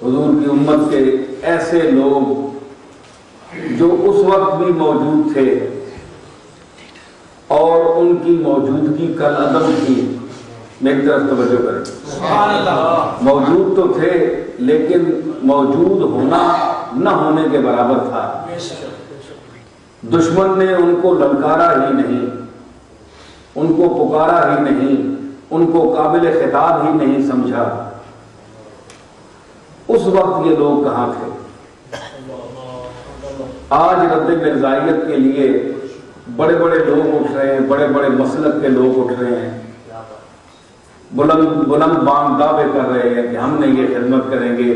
حضور کی امت کے ایسے لوگ جو اس وقت بھی موجود تھے اور ان کی موجودگی کل عدم تھی، میری طرف توجہ کریں، موجود تو تھے لیکن موجود ہونا نہ ہونے کے برابر تھا۔ دشمن نے ان کو للکارا ہی نہیں، ان کو پکارا ہی نہیں، ان کو قابل خطاب ہی نہیں سمجھا۔ اس وقت یہ لوگ کہاں تھے؟ آج رد مرزائیت کے لیے بڑے بڑے لوگ اٹھ رہے ہیں، بڑے بڑے مسلک کے لوگ اٹھ رہے ہیں، بلند بانگ دعوے کر رہے ہیں کہ ہم نے یہ خدمت کریں گے،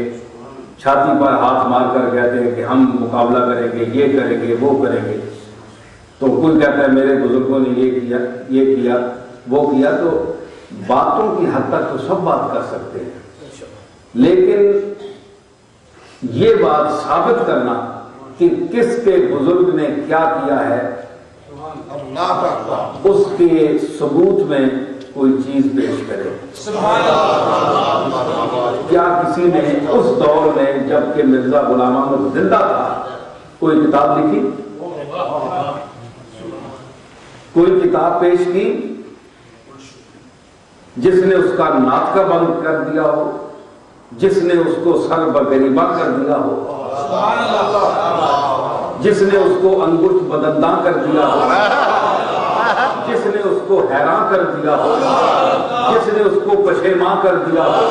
چھاتی پر ہاتھ مار کر کہتے ہیں کہ ہم مقابلہ کریں گے، یہ کریں گے، وہ کریں گے۔ تو کوئی کہتا ہے میرے بزرگوں نے یہ کیا، یہ کیا، وہ کیا۔ تو باتوں کی حد تک تو سب بات کر سکتے ہیں، لیکن یہ بات ثابت کرنا کہ کس کے بزرگ نے کیا کیا ہے، اس کے ثبوت میں کوئی چیز پیش کرے۔ کیا کسی نے اس دور میں جب کہ مرزا غلام احمد زندہ تھا کوئی کتاب لکھی، کوئی کتاب پیش کی جس نے اس کا ناطقہ بند کر دیا ہو، جس نے اس کو سر بغریبہ کر دیا ہو، جس نے اس کو انگشت بدنداں کر دیا ہو، جس نے اس کو حیران کر دیا ہو، جس نے اس کو پشیماں کر دیا ہو؟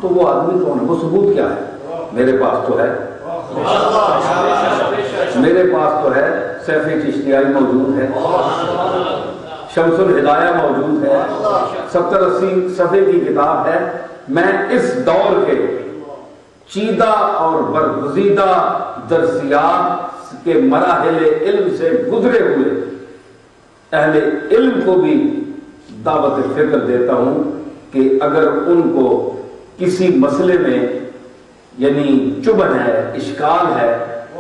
تو وہ آدمی کون ہے؟ وہ ثبوت کیا ہے؟ میرے پاس تو ہے، میرے پاس تو ہے سیفی چشتیائی موجود ہے، شمس الہدایہ موجود ہے، 70-80 صفحے کی کتاب ہے۔ میں اس دور کے چیدہ اور برگزیدہ درسیات کے مراحل علم سے گزرے ہوئے اہل علم کو بھی دعوت فکر دیتا ہوں کہ اگر ان کو کسی مسئلے میں یعنی چبھن ہے، اشکال ہے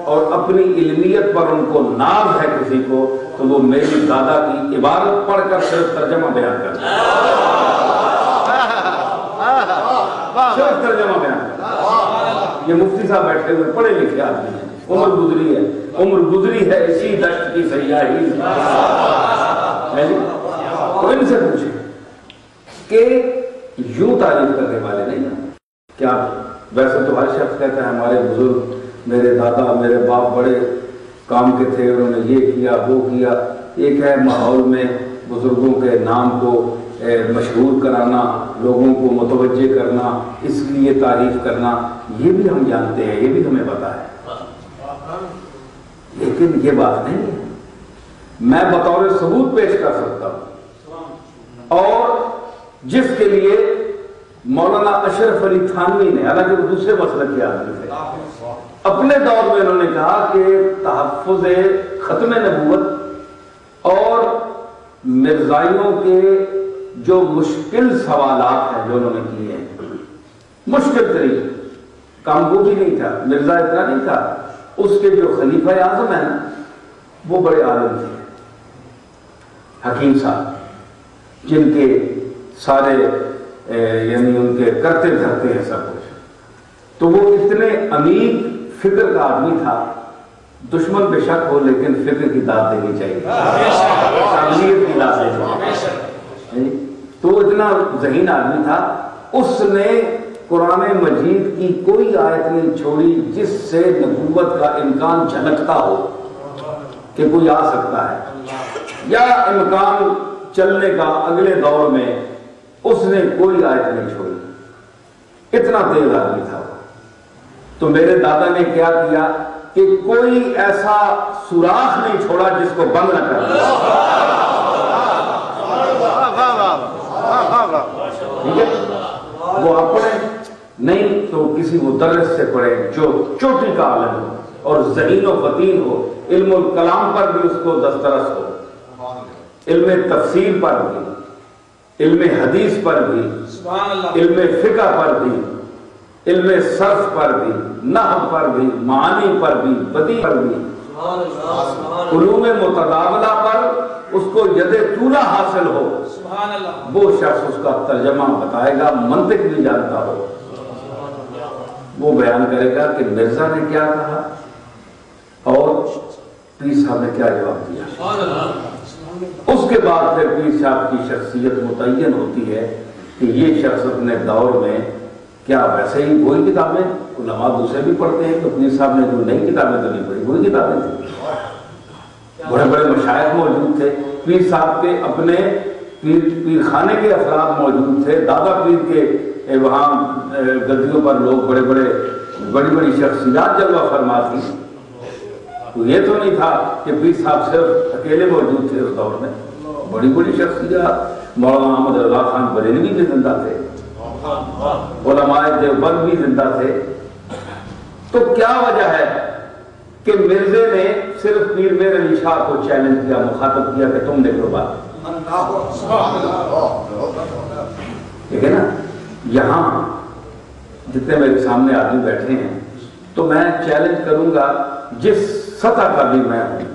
اور اپنی علمیت پر ان کو ناز ہے کسی کو، تو وہ میری دادا کی عبارت پڑھ کر صرف ترجمہ بیان کرتا ہے، صرف ترجمہ بیان کرتا ہے۔ یہ مفتی صاحب بیٹھے ہوئے پڑھے لکھے آدمی ہیں، عمر گزری ہے اسی دشت کی سیاہی۔ تو ان سے پوچھیں کہ یوں تعریف کرنے والے نہیں ہیں کیا؟ ویسے تو ہر شخص کہتا ہے ہمارے بزرگ، میرے دادا، میرے باپ بڑے کام کے تھے، انہوں نے یہ کیا، وہ کیا۔ ایک ہے ماحول میں بزرگوں کے نام کو مشہور کرانا، لوگوں کو متوجہ کرنا، اس لیے تعریف کرنا، یہ بھی ہم جانتے ہیں، یہ بھی ہمیں پتا ہے، لیکن یہ بات نہیں ہے۔ میں بطور ثبوت پیش کر سکتا ہوں، اور جس کے لیے مولانا اشرف علی تھانوی نے، حالانکہ وہ دوسرے مسلک کے آدمی تھے، اپنے دور میں انہوں نے کہا کہ تحفظ ختم نبوت اور مرزائیوں کے جو مشکل سوالات ہیں جو انہوں نے کیے ہیں، مشکل ترین کام وہ بھی نہیں تھا، مرزا اتنا نہیں تھا، اس کے جو خلیفہ اعظم ہیں وہ بڑے عالم تھے، حکیم صاحب، جن کے سارے یعنی ان کے کرتے دھرتے ہیں سب کچھ۔ تو وہ اتنے عمیق فکر کا آدمی تھا، دشمن بے شک ہو لیکن فکر کی داد دینی چاہیے، شاملیت کی داد دینی چاہیے۔ تو اتنا ذہین آدمی تھا، اس نے قرآن مجید کی کوئی آیت نہیں چھوڑی جس سے نبوت کا امکان جھلکتا ہو کہ کوئی آ سکتا ہے، یا امکان چلنے کا اگلے دور میں، اس نے کوئی آیت نہیں چھوڑی، اتنا تیز آدمی تھا۔ تو میرے دادا نے کیا کیا کہ کوئی ایسا سوراخ نہیں چھوڑا جس کو بند نہ کر دیا، ٹھیک ہے؟ وہ اپنے نہیں تو کسی مدرس سے پڑھے جو چوٹی کا عالم ہو اور ذہین و فطین ہو، علم الکلام پر بھی اس کو دسترس ہو، علم تفسیر پر بھی، علم حدیث پر بھی، علم فقہ پر بھی، علم صرف پر بھی، نحو پر بھی، معانی پر بھی، بدیع پر بھی، علوم متداولہ پر اس کو ید طولہ حاصل ہو، وہ شخص اس کا ترجمہ بتائے گا، منطق بھی جانتا ہو، وہ بیان کرے گا کہ مرزا نے کیا کہا اور پیر صاحب نے کیا جواب دیا۔ اس کے بعد پھر پیر صاحب کی شخصیت متعین ہوتی ہے کہ یہ شخص اپنے دور میں کیا ویسے ہی وہی کتابیں علماء دوسرے بھی پڑھتے ہیں، تو پیر صاحب نے جو نئی کتابیں تو نہیں پڑھی، وہی کتابیں تھیں۔ بڑے بڑے مشائخ موجود تھے، پیر صاحب کے اپنے پیر خانے کے افراد موجود تھے، دادا پیر کے وہاں گدیوں پر لوگ بڑی بڑی شخصیات جلوہ فرما تھی۔ تو یہ تو نہیں تھا کہ پیر صاحب صرف اکیلے موجود تھے اس دور میں، بڑی بڑی شخصیات، مولانا احمد رضا خان بریلوی بھی زندہ تھے، علماء دیوبند بھی زندہ تھے۔ تو کیا وجہ ہے کہ مرزے نے صرف پیر میر علی شاہ کو چیلنج کیا، مخاطب کیا کہ تم دیکھو بات، ٹھیک ہے نا؟ یہاں جتنے میرے سامنے آدمی بیٹھے ہیں تو میں چیلنج کروں گا، جس سطح کا بھی میں ہوں،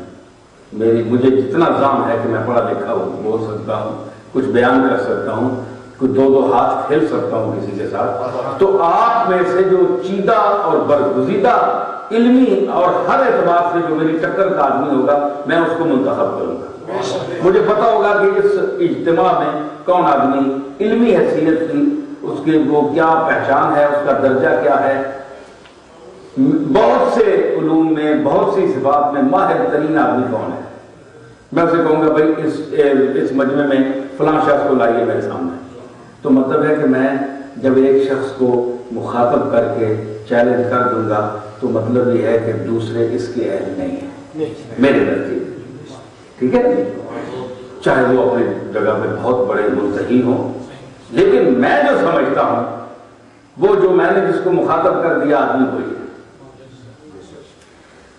مجھے جتنا زام ہے کہ میں پڑھا لکھا ہوں، بول سکتا ہوں، کچھ بیان کر سکتا ہوں، کچھ دو ہاتھ کھیل سکتا ہوں کسی کے ساتھ، تو آپ میں سے جو چیدہ اور برگزیدہ علمی اور ہر اعتبار سے جو میری ٹکر کا آدمی ہوگا میں اس کو منتخب کروں گا۔ مجھے پتا ہوگا کہ اس اجتماع میں کون آدمی علمی حیثیت کی، اس کی وہ کیا پہچان ہے، اس کا درجہ کیا ہے، بہت سے علوم میں بہت سی صفات میں ماہر ترین آدمی کون ہے، میں اسے کہوں گا بھائی اس مجمع میں فلاں شخص کو لائیے میرے سامنے۔ تو مطلب ہے کہ میں جب ایک شخص کو مخاطب کر کے چیلنج کر دوں گا تو مطلب یہ ہے کہ دوسرے اس کے اہل نہیں ہیں میرے نزدیک، ٹھیک ہے؟ چاہے وہ اپنی جگہ پہ بہت بڑے منتہی ہوں، لیکن میں جو سمجھتا ہوں وہ جو میں نے جس کو مخاطب کر دیا آدمی وہی ہے۔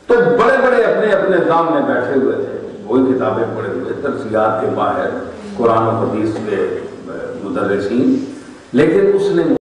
تو بڑے بڑے اپنے اپنے نظام میں بیٹھے ہوئے تھے، وہی کتابیں پڑھے ہوئے، تفسیرات کے ماہر، قرآن و حدیث کے مدرسین، لیکن اس نے